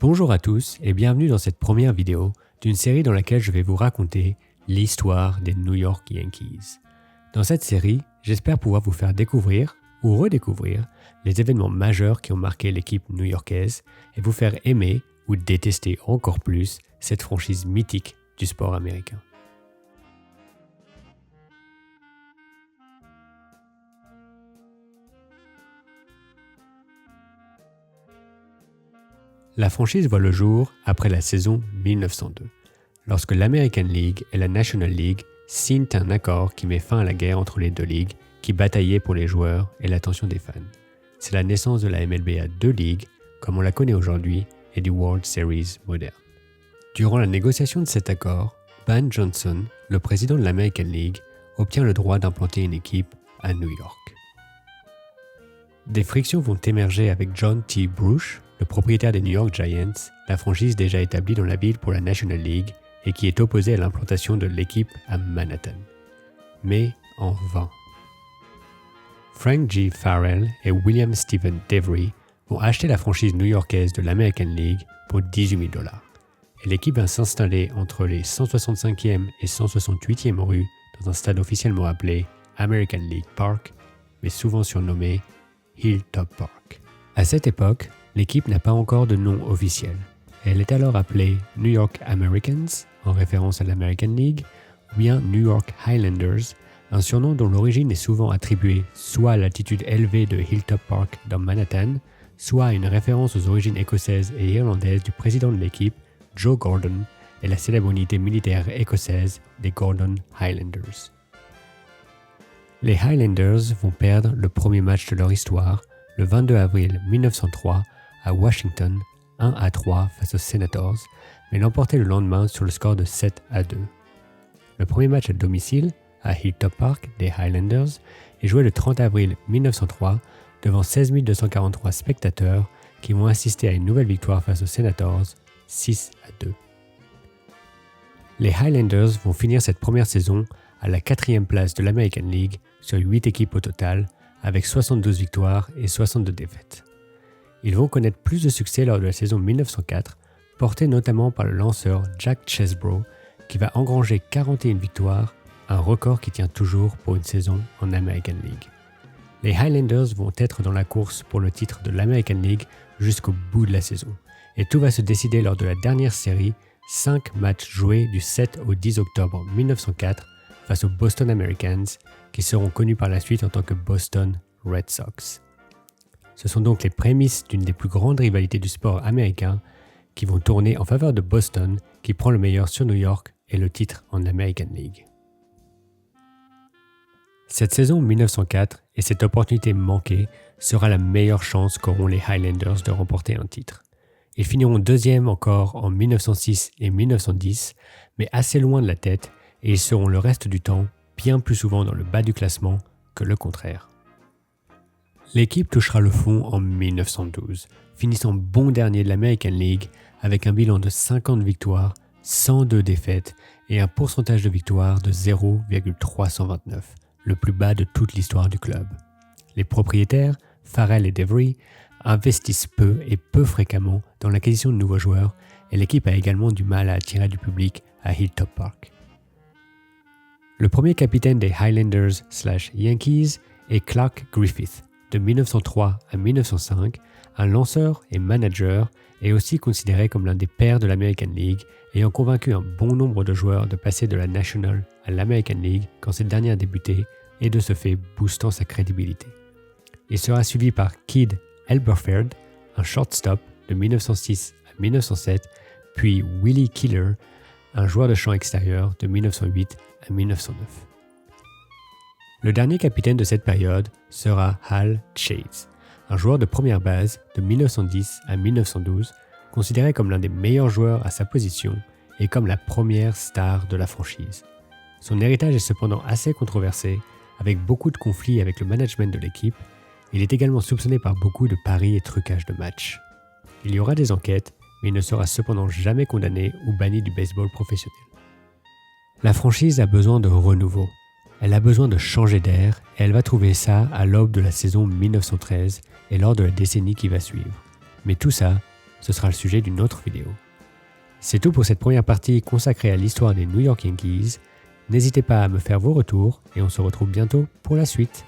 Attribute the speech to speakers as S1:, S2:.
S1: Bonjour à tous et bienvenue dans cette première vidéo d'une série dans laquelle je vais vous raconter l'histoire des New York Yankees. Dans cette série, j'espère pouvoir vous faire découvrir ou redécouvrir les événements majeurs qui ont marqué l'équipe new-yorkaise et vous faire aimer ou détester encore plus cette franchise mythique du sport américain. La franchise voit le jour après la saison 1902, lorsque l'American League et la National League signent un accord qui met fin à la guerre entre les deux ligues qui bataillaient pour les joueurs et l'attention des fans. C'est la naissance de la MLB à deux ligues, comme on la connaît aujourd'hui, et du World Series moderne. Durant la négociation de cet accord, Ban Johnson, le président de l'American League, obtient le droit d'implanter une équipe à New York. Des frictions vont émerger avec John T. Bruce, le propriétaire des New York Giants, la franchise déjà établie dans la ville pour la National League et qui est opposé à l'implantation de l'équipe à Manhattan. Mais en vain. Frank G. Farrell et William Stephen Devery vont acheter la franchise new-yorkaise de l'American League pour $18 000. Et l'équipe va s'installer entre les 165e et 168e rues dans un stade officiellement appelé American League Park, mais souvent surnommé Hilltop Park. À cette époque, l'équipe n'a pas encore de nom officiel. Elle est alors appelée New York Americans, en référence à l'American League, ou bien New York Highlanders, un surnom dont l'origine est souvent attribuée soit à l'altitude élevée de Hilltop Park dans Manhattan, soit à une référence aux origines écossaises et irlandaises du président de l'équipe, Joe Gordon, et la célèbre unité militaire écossaise des Gordon Highlanders. Les Highlanders vont perdre le premier match de leur histoire, le 22 avril 1903, à Washington, 1-3 face aux Senators, mais l'emporter le lendemain sur le score de 7-2. Le premier match à domicile, à Hilltop Park des Highlanders, est joué le 30 avril 1903 devant 16 243 spectateurs qui vont assister à une nouvelle victoire face aux Senators, 6-2. Les Highlanders vont finir cette première saison à la 4e place de l'American League sur 8 équipes au total, avec 72 victoires et 62 défaites. Ils vont connaître plus de succès lors de la saison 1904, porté notamment par le lanceur Jack Chesbro, qui va engranger 41 victoires, un record qui tient toujours pour une saison en American League. Les Highlanders vont être dans la course pour le titre de l'American League jusqu'au bout de la saison, et tout va se décider lors de la dernière série, 5 matchs joués du 7 au 10 octobre 1904 face aux Boston Americans, qui seront connus par la suite en tant que Boston Red Sox. Ce sont donc les prémices d'une des plus grandes rivalités du sport américain qui vont tourner en faveur de Boston, qui prend le meilleur sur New York et le titre en American League. Cette saison 1904 et cette opportunité manquée sera la meilleure chance qu'auront les Highlanders de remporter un titre. Ils finiront deuxième encore en 1906 et 1910, mais assez loin de la tête, et ils seront le reste du temps bien plus souvent dans le bas du classement que le contraire. L'équipe touchera le fond en 1912, finissant bon dernier de l'American League avec un bilan de 50 victoires, 102 défaites et un pourcentage de victoire de 0,329, le plus bas de toute l'histoire du club. Les propriétaires, Farrell et Devery, investissent peu et peu fréquemment dans l'acquisition de nouveaux joueurs et l'équipe a également du mal à attirer du public à Hilltop Park. Le premier capitaine des Highlanders/Yankees est Clark Griffith, de 1903 à 1905, un lanceur et manager et aussi considéré comme l'un des pères de l'American League, ayant convaincu un bon nombre de joueurs de passer de la National à l'American League quand cette dernière débutait et de ce fait boostant sa crédibilité. Il sera suivi par Kid Elberfeld, un shortstop de 1906 à 1907, puis Willie Keeler, un joueur de champ extérieur de 1908 à 1909. Le dernier capitaine de cette période sera Hal Chase, un joueur de première base de 1910 à 1912, considéré comme l'un des meilleurs joueurs à sa position et comme la première star de la franchise. Son héritage est cependant assez controversé, avec beaucoup de conflits avec le management de l'équipe. Il est également soupçonné par beaucoup de paris et trucages de matchs. Il y aura des enquêtes, mais il ne sera cependant jamais condamné ou banni du baseball professionnel. La franchise a besoin de renouveau. Elle a besoin de changer d'air et elle va trouver ça à l'aube de la saison 1913 et lors de la décennie qui va suivre. Mais tout ça ce sera le sujet d'une autre vidéo. C'est tout pour cette première partie consacrée à l'histoire des New York Yankees. N'hésitez pas à me faire vos retours et on se retrouve bientôt pour la suite.